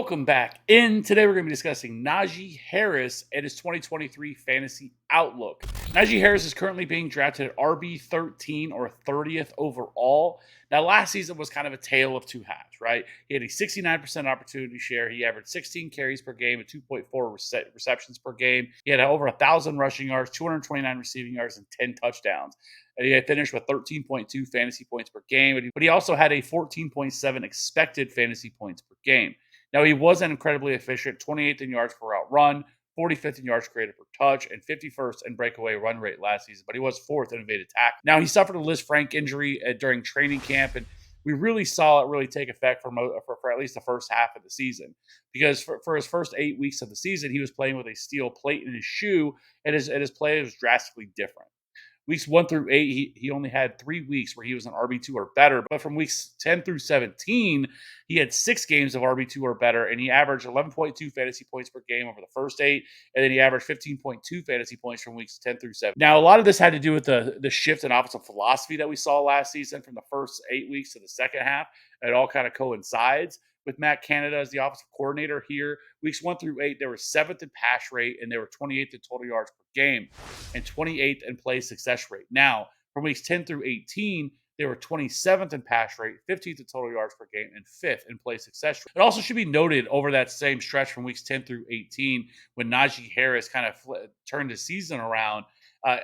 Welcome back. Today we're going to be discussing Najee Harris and his 2023 fantasy outlook. Najee Harris is currently being drafted at RB 13 or 30th overall. Now, last season was kind of a tale of two halves, right? He had a 69% opportunity share. He averaged 16 carries per game and 2.4 receptions per game. He had over 1,000 rushing yards, 229 receiving yards, and 10 touchdowns. And he had finished with 13.2 fantasy points per game, but he also had a 14.7 expected fantasy points per game. Now, he wasn't incredibly efficient, 28th in yards per route run, 45th in yards created per touch, and 51st in breakaway run rate last season, but he was 4th in evaded tackle. Now, he suffered a Liz Frank injury during training camp, and we really saw it really take effect for at least the first half of the season. Because for his first 8 weeks of the season, he was playing with a steel plate in his shoe, and his play was drastically different. Weeks 1 through 8, he only had 3 weeks where he was an RB2 or better. But from weeks 10 through 17, he had 6 games of RB2 or better, and he averaged 11.2 fantasy points per game over the first 8, and then he averaged 15.2 fantasy points from weeks 10 through 7. Now, a lot of this had to do with the shift in offensive philosophy that we saw last season from the first 8 weeks to the second half. It all kind of coincides with Matt Canada as the offensive coordinator here. Weeks 1 through 8, they were 7th in pass rate, and they were 28th in total yards per game, and 28th in play success rate. Now, from weeks 10 through 18, they were 27th in pass rate, 15th in total yards per game, and 5th in play success rate. It also should be noted over that same stretch from weeks 10 through 18, when Najee Harris kind of turned his season around,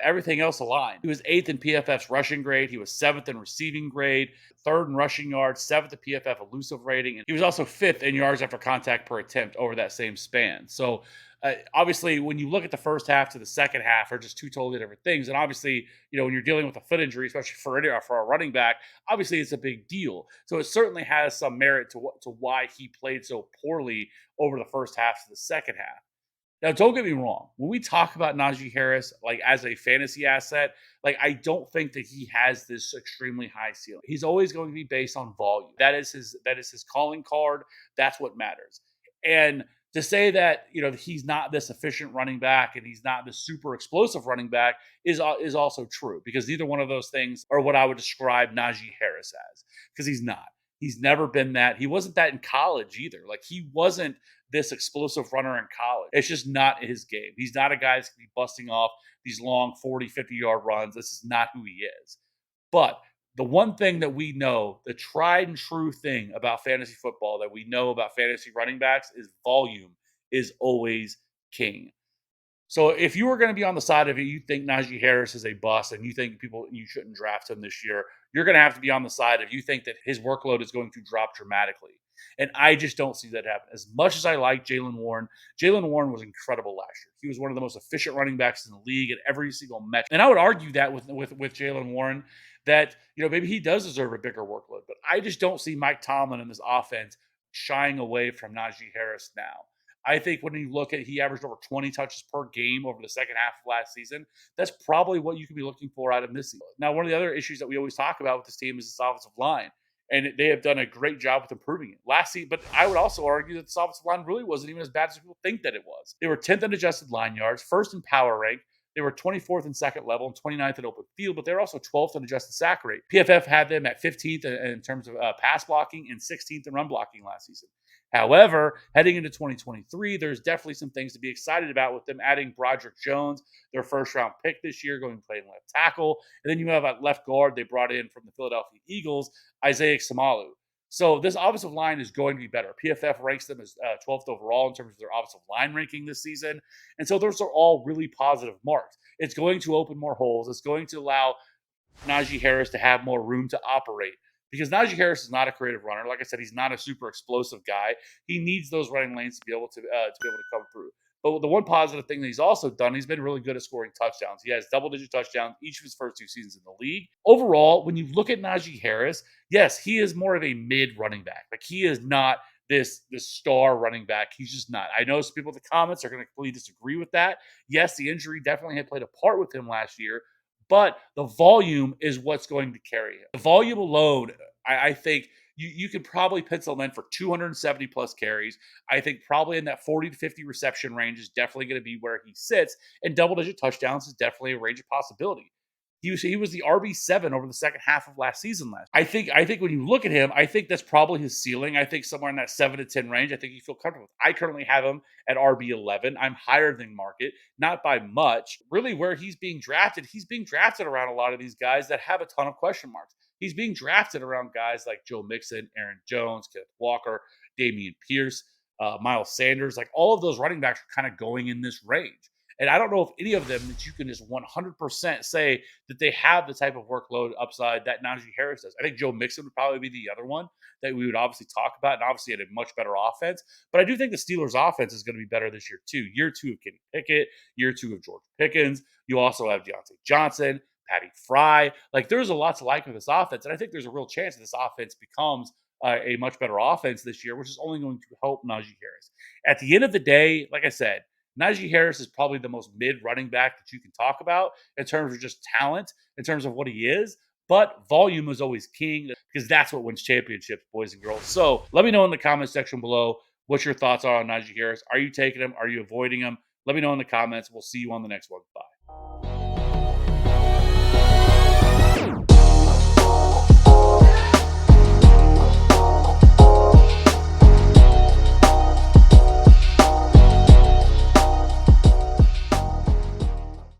everything else aligned. He was 8th in PFF's rushing grade. He was 7th in receiving grade, 3rd in rushing yards, 7th in PFF elusive rating. And he was also 5th in yards after contact per attempt over that same span. So obviously, when you look at the first half to the second half, are just two totally different things. And obviously, when you're dealing with a foot injury, especially for a running back, obviously it's a big deal. So it certainly has some merit to why he played so poorly over the first half to the second half. Now, don't get me wrong. When we talk about Najee Harris, like as a fantasy asset, like I don't think that he has this extremely high ceiling. He's always going to be based on volume. That is his calling card. That's what matters. And to say that he's not this efficient running back and he's not this super explosive running back is also true, because neither one of those things are what I would describe Najee Harris as, because he's not. He's never been that. He wasn't that in college either. Like, he wasn't this explosive runner in college. It's just not his game. He's not a guy that's going to be busting off these long 40, 50-yard runs. This is not who he is. But the one thing that we know, the tried and true thing about fantasy football that we know about fantasy running backs, is volume is always king. So if you were going to be on the side of it, you think Najee Harris is a bust and you think you shouldn't draft him this year, you're going to have to be on the side of you think that his workload is going to drop dramatically. And I just don't see that happen. As much as I like Jaylen Warren was incredible last year. He was one of the most efficient running backs in the league at every single metric. And I would argue that with Jaylen Warren, that maybe he does deserve a bigger workload. But I just don't see Mike Tomlin in this offense shying away from Najee Harris now. I think when you look at, he averaged over 20 touches per game over the second half of last season. That's probably what you could be looking for out of this season. Now, one of the other issues that we always talk about with this team is this offensive line, and they have done a great job with improving it. Last season, but I would also argue that this offensive line really wasn't even as bad as people think that it was. They were 10th in adjusted line yards, 1st in power rank. They were 24th in second level and 29th in open field, but they were also 12th in adjusted sack rate. PFF had them at 15th in terms of pass blocking and 16th in run blocking last season. However, heading into 2023, there's definitely some things to be excited about with them adding Broderick Jones, their first-round pick this year, going to play left tackle. And then you have at left guard, they brought in from the Philadelphia Eagles, Isaiah Samalu. So this offensive line is going to be better. PFF ranks them as 12th overall in terms of their offensive line ranking this season. And so those are all really positive marks. It's going to open more holes. It's going to allow Najee Harris to have more room to operate, because Najee Harris is not a creative runner. Like I said, he's not a super explosive guy. He needs those running lanes to be able to come through. But the one positive thing that he's also done, he's been really good at scoring touchdowns. He has double-digit touchdowns each of his first 2 seasons in the league. Overall, when you look at Najee Harris, yes, he is more of a mid running back. Like, he is not this star running back. He's just not. I know some people in the comments are going to completely disagree with that. Yes, the injury definitely had played a part with him last year, but the volume is what's going to carry him. The volume alone, I think you could probably pencil him in for 270 plus carries. I think probably in that 40 to 50 reception range is definitely going to be where he sits, and double-digit touchdowns is definitely a range of possibility. He was the RB7 over the second half of last season. I think when you look at him, I think that's probably his ceiling. I think somewhere in that 7 to 10 range. I think you feel comfortable with. I currently have him at RB11. I'm higher than market, not by much. Really, where he's being drafted around a lot of these guys that have a ton of question marks. He's being drafted around guys like Joe Mixon, Aaron Jones, Kenneth Walker, Damian Pierce, Miles Sanders. Like all of those running backs are kind of going in this range. And I don't know if any of them that you can just 100% say that they have the type of workload upside that Najee Harris does. I think Joe Mixon would probably be the other one that we would obviously talk about, and obviously had a much better offense. But I do think the Steelers' offense is going to be better this year too. Year two of Kenny Pickett, year two of George Pickens. You also have Deontay Johnson, Patty Fry. Like there's a lot to like with this offense, and I think there's a real chance that this offense becomes a much better offense this year, which is only going to help Najee Harris. At the end of the day, like I said, Najee Harris is probably the most mid running back that you can talk about in terms of just talent, in terms of what he is. But volume is always king because that's what wins championships, boys and girls. So let me know in the comment section below what your thoughts are on Najee Harris. Are you taking him? Are you avoiding him? Let me know in the comments. We'll see you on the next one. Bye.